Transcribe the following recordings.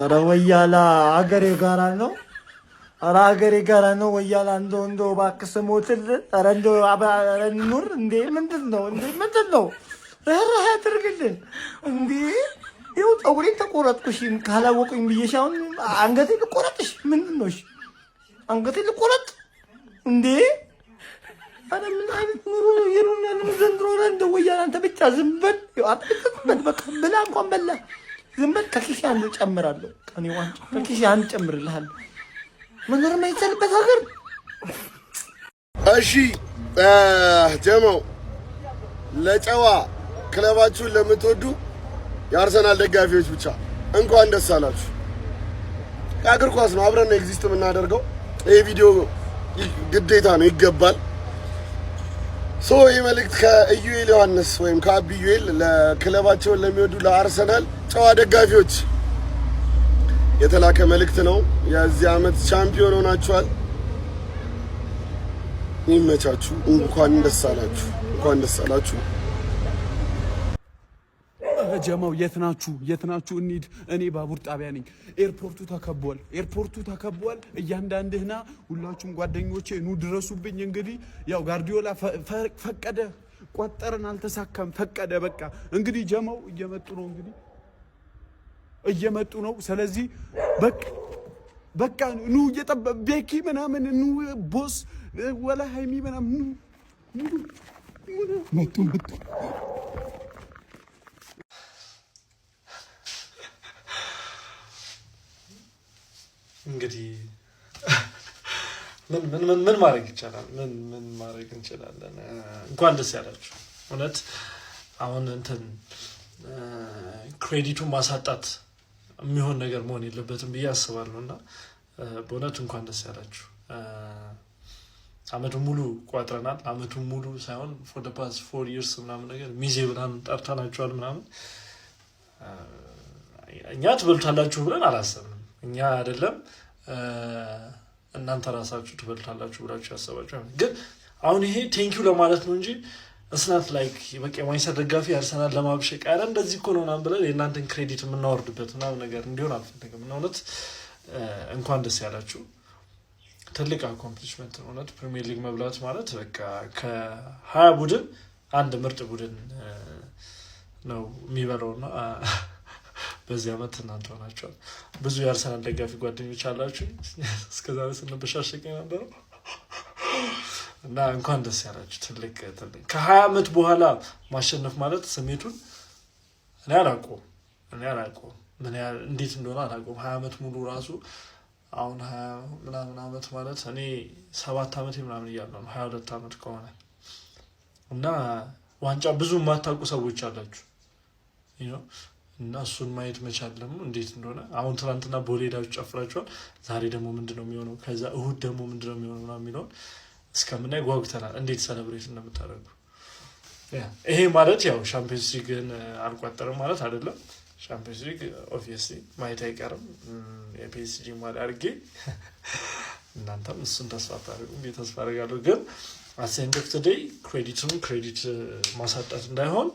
ኧረ ወያላ አገሬ ጋራ ነው። ኧረ አገሬ ጋራ ነው ወያላ። እንደው እባክህ ስሞትል። ኧረ እንደው ኑር እንዴ! ምንድን ነው? ኧረ አድርግልን እንዴ! ይኸው ፀጉሬን ተቆረጥኩሽ ካላወቁኝ ብዬሽ አሁን አንገቴን ልቆረጥሽ? ምንድን ነው? እሺ አንገቴን ልቆረጥ እንዴ? ኧረ ምን አይነት ኑሮ ነው የኑና ዘንድሮ? እንደ ወያላ አንተ ብቻ ዝም በል። በቃ ብላ እንኳን በላ ዝም በል። ከኪሴ አንድ ጨምራለሁ። ቀኔ ዋንጫ ከኪሴ አንድ ጨምርልሃለሁ። መኖር የማይቻልበት ሀገር። እሺ ጀማው ለጨዋ ክለባችሁን ለምትወዱ የአርሰናል ደጋፊዎች ብቻ እንኳን ደስ አላችሁ። የአገር ኳስ ነው፣ አብረን ነው ኤግዚስት የምናደርገው። ይሄ ቪዲዮ ግዴታ ነው፣ ይገባል። ይህ መልእክት ከኢዩኤል ዮሐንስ ወይም ከአብዩኤል ለክለባቸውን ለሚወዱ ለአርሰናል ጨዋ ደጋፊዎች የተላከ መልእክት ነው። የዚህ ዓመት ቻምፒዮን ሆናችኋል። ይመቻችሁ። እንኳን ደስ አላችሁ። ጀማው የት ናችሁ? እንሂድ። እኔ ባቡር ጣቢያ ነኝ። ኤርፖርቱ ተከቧል። እያንዳንድህና ሁላችሁም ጓደኞቼ ኑ ድረሱብኝ። እንግዲህ ያው ጋርዲዮላ ፈቀደ፣ ቆጠርን፣ አልተሳካም። ፈቀደ። በቃ እንግዲህ ጀማው እየመጡ ነው። ስለዚህ በቃ ኑ ቤኪ ምናምን ኑ ቦስ ወላ ሃይሚ ምናምን መጡ። እንግዲህ ምን ማድረግ ይቻላል? ምን ማድረግ እንችላለን? እንኳን ደስ ያላችሁ። እውነት አሁን ክሬዲቱን ማሳጣት የሚሆን ነገር መሆን የለበትም ብዬ አስባለሁ። እና በእውነት እንኳን ደስ ያላችሁ። አመቱን ሙሉ ቋጥረናል። አመቱን ሙሉ ሳይሆን for the past 4 years ምናምን ነገር ሚዜ ብለን ጠርተናችኋል ምናምን። እኛ ትበልታላችሁ ብለን አላሰብንም። እኛ አይደለም እናንተ ራሳችሁ ትበልታላችሁ ብላችሁ ያሰባችሁ። ግን አሁን ይሄ ቴንኪው ለማለት ነው እንጂ እስናት ላይክ በቃ የማንቸስተር ደጋፊ አርሰናል ለማብሸቅ አረ እንደዚህ እኮ ነው ምናምን ብለን የእናንተን ክሬዲት የምናወርድበት ምናምን ነገር እንዲሆን አልፈልግም። እና እውነት እንኳን ደስ ያላችሁ። ትልቅ አኮምፕሊሽመንት ነው እውነት። ፕሪሚየር ሊግ መብላት ማለት በቃ ከ20 ቡድን አንድ ምርጥ ቡድን ነው የሚበላውና በዚህ ዓመት እናንተ ሆናችኋል። ብዙ የአርሰናል ደጋፊ ጓደኞች አላችሁ። እስከዛሬ ስንበሻሸቅ ነበር እና እንኳን ደስ ያላችሁ። ትልቅ ከ20 ዓመት በኋላ ማሸነፍ ማለት ስሜቱን እኔ አላውቀውም ምን ያህል እንዴት እንደሆነ አላውቀውም። 20 ዓመት ሙሉ ራሱ አሁን 20 ምናምን ዓመት ማለት እኔ 7 ዓመት ምናምን እያለሁ 22 ዓመት ከሆነ እና ዋንጫ ብዙ የማታውቁ ሰዎች አላችሁ እና እሱን ማየት መቻል ደግሞ እንዴት እንደሆነ አሁን ትናንትና ቦሌ ሄዳችሁ ጨፍራችኋል። ዛሬ ደግሞ ምንድነው የሚሆነው? ከዛ እሁድ ደግሞ ምንድነው የሚሆነው ምናምን የሚለውን እስከምናይ ጓጉተናል፣ እንዴት ሰለብሬት እንደምታደርጉ። ይሄ ማለት ያው ሻምፒዮንስ ሊግን አልቋጠርም ማለት አይደለም። ሻምፒዮንስ ሊግ ኦብቪየስሊ ማየት አይቀርም። የፒኤስጂ ማለት አድርጌ እናንተም እሱን ተስፋ ታደርጉም ተስፋ አደርጋለሁ። ግን አሴንድ ኦፍ ቱዴይ ክሬዲት ማሳጣት እንዳይሆን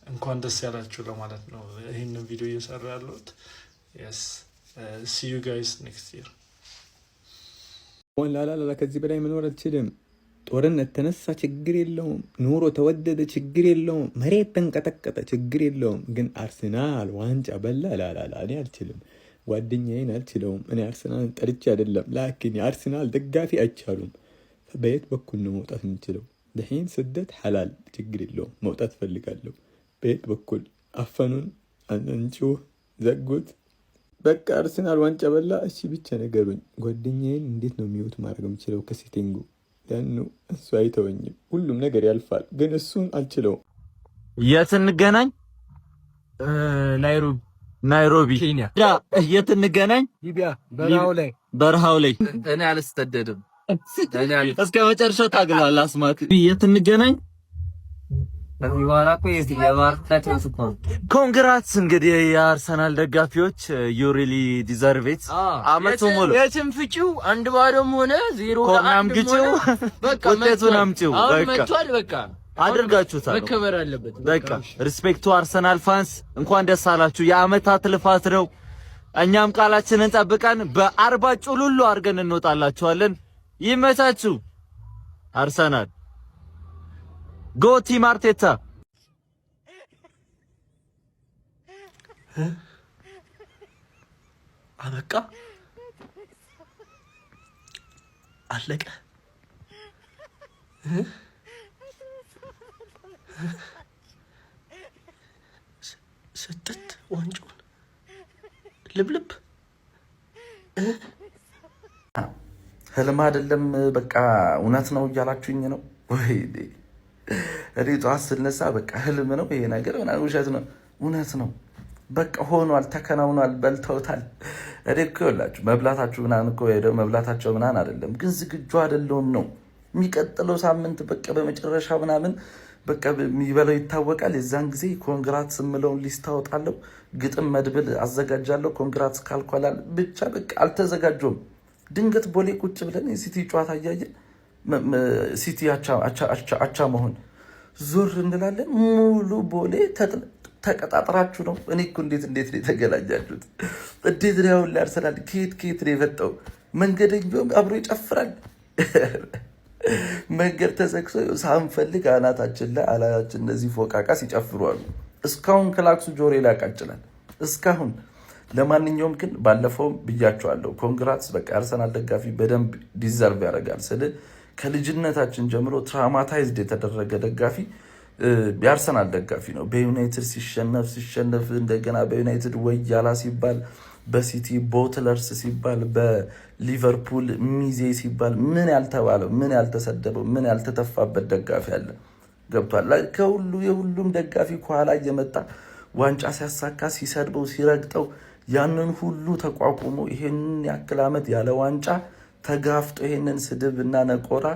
እንኳን ደስ ያላችሁ ለማለት ነው ይሄንን ቪዲዮ እየሰራ ያለሁት። yes see you guys next year። ላላላ ከዚህ በላይ መኖር አልችልም። ጦርነት ተነሳ ችግር የለውም፣ ኑሮ ተወደደ ችግር የለውም፣ መሬት ተንቀጠቀጠ ችግር የለውም። ግን አርሰናል ዋንጫ በላ ላላላ እኔ አልችልም፣ ጓደኛዬን አልችለውም። እኔ አርሰናልን ጠልቼ አይደለም፣ ላኪን የአርሰናል ደጋፊ አይቻሉም። በየት በኩል ነው መውጣት የምችለው? ደህን ስደት ሐላል ችግር የለውም፣ መውጣት ፈልጋለሁ። በየት በኩል አፈኑን፣ አንንጩህ፣ ዘጉት። በቃ አርሰናል ዋንጫ በላ። እሺ ብቻ ነገሩኝ። ጓደኛዬን እንዴት ነው ሚውት ማድረግ የምችለው ከሴቲንጉ? ያኑ እሱ አይተወኝም። ሁሉም ነገር ያልፋል፣ ግን እሱን አልችለውም። የት እንገናኝ? ናይሮቢ ኬንያ። የት እንገናኝ? ሊቢያ በረሃው ላይ። እኔ አልስተደድም። እስከ መጨረሻው ታግላል አስማት። የት እንገናኝ? ኮንግራትስ እንግዲህ የአርሰናል ደጋፊዎች ዩ ሪሊ ዲዘርቭ ኢት። አመቱ ሙሉ የትም ፍጪው 1-0 ሆነ 0-1 በቃ ውጤቱን አምጪው በቃ አድርጋችሁታል። መከበር አለበት። በቃ ሪስፔክት ቱ አርሰናል ፋንስ፣ እንኳን ደስ አላችሁ። የአመታት ልፋት ነው። እኛም ቃላችንን ጠብቀን በ40 ጩሉሉ አድርገን እንወጣላችኋለን። ይመቻችሁ። አርሰናል ጎ ቲም አርቴታ። አበቃ፣ አለቀ። ስጥት ዋንጫውን ልብልብ ህልም አይደለም በቃ እውነት ነው እያላችሁኝ ነው ወይ? እኔ ጠዋት ስነሳ በቃ ህልም ነው ይሄ ነገር ምናምን ውሸት ነው እውነት ነው በቃ ሆኗል፣ ተከናውኗል፣ በልተውታል። እኔ እኮ ይኸውላችሁ መብላታችሁ ምናምን እኮ ሄደው መብላታቸው ምናምን አይደለም ግን ዝግጁ አይደለሁም ነው። የሚቀጥለው ሳምንት በቃ በመጨረሻ ምናምን በቃ የሚበላው ይታወቃል። የዛን ጊዜ ኮንግራትስ የምለውን ሊስት አወጣለሁ፣ ግጥም መድብል አዘጋጃለሁ። ኮንግራትስ ካልኳላል ብቻ በቃ አልተዘጋጀውም። ድንገት ቦሌ ቁጭ ብለን የሲቲ ጨዋታ እያየን ሲቲ አቻ መሆን ዞር እንላለን። ሙሉ ቦሌ ተቀጣጥራችሁ ነው። እኔ እኮ እንዴት ነው የተገናኛችሁት? እንዴት ነው ያሁን አርሰናል ከየት ነው የመጣው? መንገደኛውም አብሮ ይጨፍራል። መንገድ ተዘግቶ ሳንፈልግ አናታችን ላይ አላያችን እነዚህ ፎቃቃ ሲጨፍሩ አሉ። እስካሁን ክላክሱ ጆሬ ላይ ያቃጭላል እስካሁን። ለማንኛውም ግን ባለፈውም ብያቸዋለሁ፣ ኮንግራትስ በቃ አርሰናል ደጋፊ በደንብ ዲዘርቭ ያደርጋል ስል ከልጅነታችን ጀምሮ ትራውማታይዝድ የተደረገ ደጋፊ የአርሰናል ደጋፊ ነው። በዩናይትድ ሲሸነፍ እንደገና በዩናይትድ ወያላ ሲባል፣ በሲቲ ቦትለርስ ሲባል፣ በሊቨርፑል ሚዜ ሲባል ምን ያልተባለው ምን ያልተሰደበው ምን ያልተተፋበት ደጋፊ አለ? ገብቷል። ከሁሉ የሁሉም ደጋፊ ከኋላ እየመጣ ዋንጫ ሲያሳካ ሲሰድበው ሲረግጠው ያንን ሁሉ ተቋቁሞ ይሄንን ያክል ዓመት ያለ ዋንጫ ተጋፍጦ ይሄንን ስድብ እና ነቆራ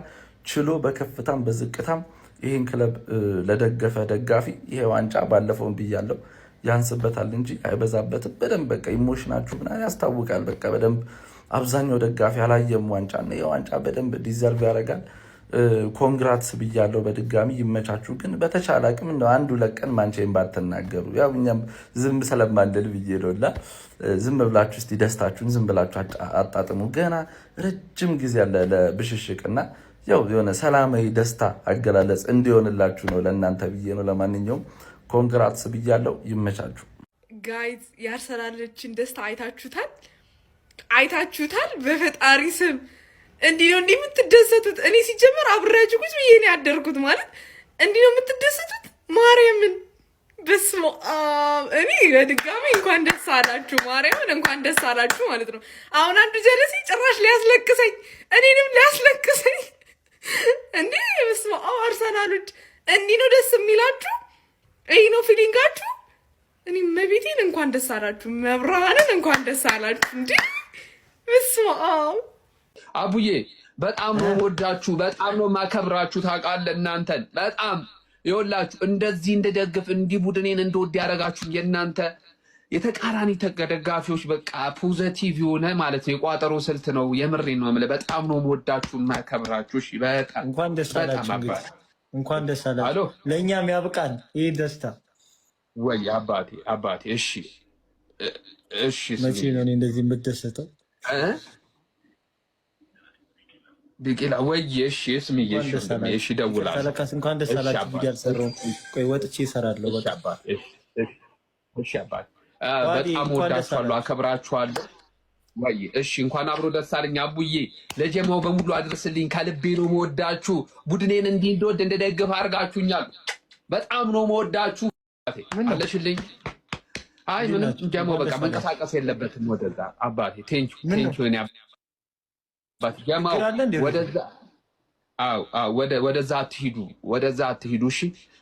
ችሎ በከፍታም በዝቅታም ይህን ክለብ ለደገፈ ደጋፊ ይሄ ዋንጫ ባለፈውን ብያለው ያንስበታል እንጂ አይበዛበትም። በደንብ በቃ ኢሞሽናችሁ ምናምን ያስታውቃል። በቃ በደንብ አብዛኛው ደጋፊ አላየም ዋንጫ እና ይሄ ዋንጫ በደንብ ዲዘርቭ ያደርጋል። ኮንግራትስ ብያለው በድጋሚ ይመቻችሁ። ግን በተቻለ አቅም እንደው አንዱ ለቀን ማንቼን ባትናገሩ፣ ያው እኛም ዝም ስለማንል ብዬ ነውና ዝም ብላችሁ እስቲ ደስታችሁን ዝም ብላችሁ አጣጥሙ። ገና ረጅም ጊዜ ያለ ለብሽሽቅና ያው የሆነ ሰላማዊ ደስታ አገላለጽ እንዲሆንላችሁ ነው ለእናንተ ብዬ ነው። ለማንኛውም ኮንግራትስ ብያለው፣ ይመቻችሁ። ጋይዝ የአርሰናሎችን ደስታ አይታችሁታል። በፈጣሪ ስም እንዲህ ነው እንዲህ የምትደሰቱት? እኔ ሲጀመር አብራችሁ ቁጭ ብዬ ነው ያደርኩት። ማለት እንዲህ ነው የምትደሰቱት? ማርያምን በስመ አብ። እኔ በድጋሚ እንኳን ደስ አላችሁ፣ ማርያምን እንኳን ደስ አላችሁ ማለት ነው። አሁን አንዱ ጀለሲ ጭራሽ ሊያስለቅሰኝ እኔንም ሊያስለቅሰኝ እንዴ! በስመ አብ። አርሰናሎች እንዲህ ነው ደስ የሚላችሁ? ይህ ነው ፊሊንጋችሁ? እኔ መቤቴን እንኳን ደስ አላችሁ፣ መብራንን እንኳን ደስ አላችሁ። እንዴ በስመ አብ። አቡዬ በጣም ነው ወዳችሁ፣ በጣም ነው ማከብራችሁ። ታውቃለህ እናንተን በጣም ይኸውላችሁ እንደዚህ እንደደግፍ እንዲህ ቡድኔን እንደወድ ያደረጋችሁ የእናንተ የተቃራኒ ደጋፊዎች በቃ ፖዘቲቭ የሆነ ማለት ነው የቋጠሮ ስልት ነው። የምሬን ነው የምልህ። በጣም ነው ወዳችሁ ማከብራችሁ። እሺ በጣም እንኳን ደስ አላችሁ። እንኳን ደስ አላችሁ። ለእኛም ያብቃን ይህ ደስታ። ወይ አባቴ እሺ መቼ ነው እኔ እንደዚህ የምደሰተው? ቢቂላ ወይ እሺ ስምዬ እሺ ደውላለሁ። እንኳን ደስ አላችሁ ብዬ አልሰራሁም። ቆይ ወጥቼ እሰራለሁ። በቃ እሺ አባቴ በጣም ወዳችኋለሁ፣ አከብራችኋለሁ። ወይ እሺ እንኳን አብሮ ደስ አለኝ። አቡዬ ለጀማው በሙሉ አድርስልኝ። ከልቤ ነው መወዳችሁ። ቡድኔን እንዲህ እንደወድ እንደደግፍ አድርጋችሁኛል። በጣም ነው መወዳችሁ። አለሽልኝ። አይ ምንም ጀማው በቃ መንቀሳቀስ የለበትም ወደዛ። አባቴ ቴንኪው እኔ አባቴ ጀማው ወደዛ አትሂዱ። እሺ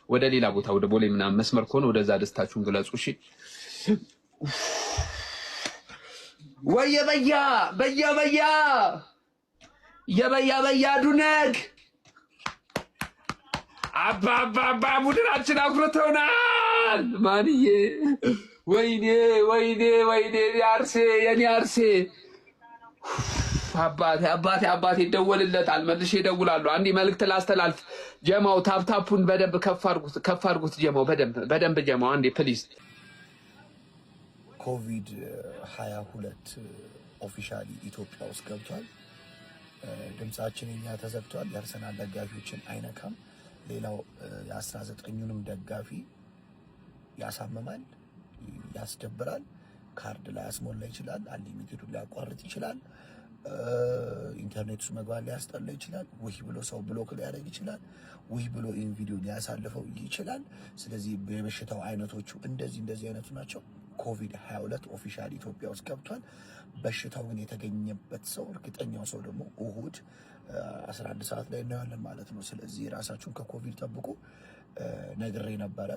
ወደ ሌላ ቦታ ወደ ቦሌ ምናምን መስመር ከሆነ ወደዛ ደስታችሁን ግለጹ። እሺ ወይ የበያ ዱነግ አባ ቡድናችን አኩርተውናል። ማንዬ ወይኔ የኔ አርሴ አባቴ ይደወልለታል። መልሼ እደውላለሁ። አንዴ መልዕክት ላስተላልፍ። ጀማው ታፕታፑን በደንብ ከፍ አድርጉት። ጀማው በደንብ ጀማው አንዴ ፕሊዝ ኮቪድ-22 ኦፊሻሊ ኢትዮጵያ ውስጥ ገብቷል። ድምጻችን እኛ ተዘግቷል። የአርሰናል ደጋፊዎችን አይነካም። ሌላው የ19ኙንም ደጋፊ ያሳምማል፣ ያስደብራል። ካርድ ላይ ያስሞላ ይችላል፣ አንሊሚትድ ሊያቋርጥ ይችላል፣ ኢንተርኔት ውስጥ መግባት ሊያስጠላ ይችላል፣ ውይ ብሎ ሰው ብሎክ ሊያደርግ ይችላል፣ ውይ ብሎ ኢን ቪዲዮ ሊያሳልፈው ይችላል። ስለዚህ የበሽታው አይነቶቹ እንደዚህ አይነቱ ናቸው። ኮቪድ-22 ኦፊሻሊ ኢትዮጵያ ውስጥ ገብቷል። በሽታው ግን የተገኘበት ሰው እርግጠኛው ሰው ደግሞ እሁድ 11 ሰዓት ላይ እናያለን ማለት ነው። ስለዚህ ራሳችሁን ከኮቪድ ጠብቁ። ነግሬ ነበረ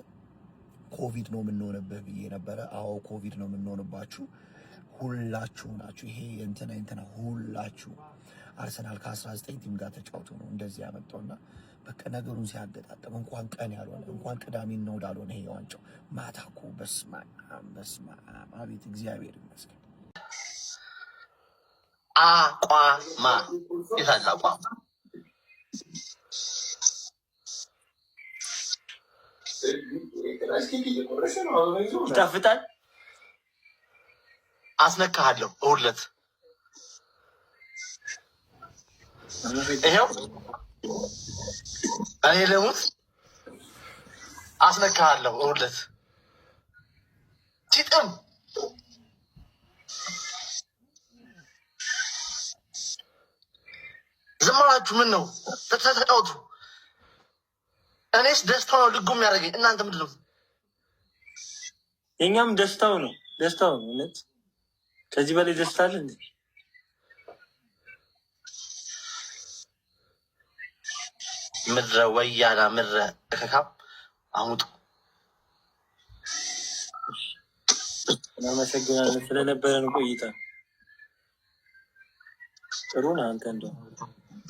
ኮቪድ ነው የምንሆንብህ ብዬ ነበረ። አዎ ኮቪድ ነው የምንሆንባችሁ ሁላችሁ ናችሁ። ይሄ እንትና ሁላችሁ አርሰናል ከ19 ቲም ጋር ተጫውቶ ነው እንደዚህ ያመጣውና በቃ ነገሩን ሲያገጣጥም እንኳን ቀን ያልሆነ እንኳን ቅዳሜ ነው ዳልሆነ ይሄ ዋንጫው ማታኩ በስማ አቤት እግዚአብሔር ይመስገን። አቋማ የታለ አቋም? ይጣፍጣል። አስነካሃለሁ እሑድ ዕለት ይሄው እኔ ልሙት አስነካሃለሁ እሑድ ዕለት ቲጥም ዝም አላችሁ። ምን ነው ተጫወቱ። እኔስ ደስታው ነው ልጉም ያደረገኝ። እናንተ ምንድን ነው? የኛም ደስታው ነው እውነት። ከዚህ በላይ ደስታ አለ እንዴ? ምድረ ወያላ ምድረ እከካም አሙጡ። እናመሰግናለን ስለነበረን ቆይታ። ጥሩ ነው። አንተ እንደው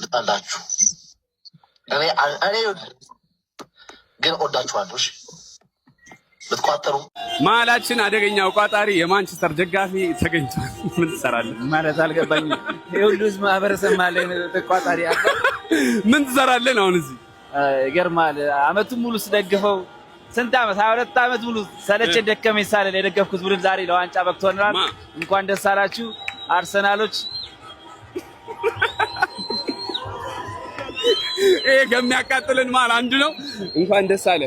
ልጣላችሁ እኔ ግን ወዳችኋለሁ። እሺ ብትቋጠሩ መሀላችን አደገኛው ቋጣሪ የማንቸስተር ደጋፊ ተገኝቷል። ምን ትሰራለህ ማለት አልገባኝም። የሁሉስ ማህበረሰብ ማለት ተቋጣሪ አለ። ምን ትሰራለህ አሁን እዚህ? ይገርማል። አመቱን ሙሉ ስደግፈው ስንት አመት 22 አመት ሙሉ ሰለቸ ደከመኝ ሳልል የደገፍኩት ቡድን ዛሬ ለዋንጫ በቅቶናል። እንኳን ደስ አላችሁ አርሰናሎች። ይሄ ከሚያቃጥልን ማል አንዱ ነው። እንኳን ደስ አለ።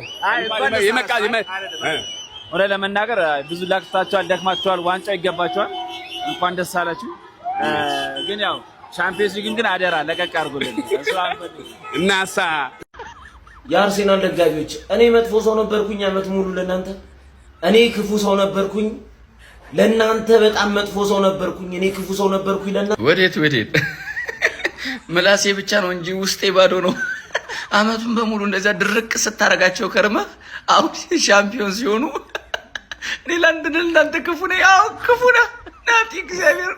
ወደ ለመናገር ብዙ ላክታችኋል፣ ደክማችኋል፣ ዋንጫ ይገባችኋል። እንኳን ደስ አላችሁ። ግን ያው ቻምፒየንስ ሊግን ግን አደራ ለቀቅ አድርጉልን እናሳ። የአርሴናል ደጋፊዎች እኔ መጥፎ ሰው ነበርኩኝ አመት ሙሉ ለእናንተ። እኔ ክፉ ሰው ነበርኩኝ ለእናንተ፣ በጣም መጥፎ ሰው ነበርኩኝ። እኔ ክፉ ሰው ነበርኩኝ ለእናንተ። ወዴት ምላሴ ብቻ ነው እንጂ ውስጤ ባዶ ነው። አመቱን በሙሉ እንደዛ ድርቅ ስታረጋቸው ከርመህ አሁን ሻምፒዮን ሲሆኑ እኔ ለአንተ ክፉ ነህ። ያው ክፉ ነህ ናቲ እግዚአብሔር።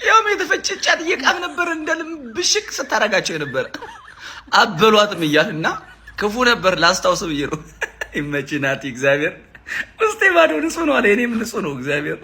ያው የተፈጨጫት እየቃም ነበር እንደልም ብሽቅ ስታረጋቸው ነበር። አበሏትም እያልና ክፉ ነበር ላስታውስ ብዬ ነው። ይመችህ ናቲ እግዚአብሔር። ውስጤ ባዶ ንጹህ ነው አለ። እኔም ንጹህ ነው እግዚአብሔር።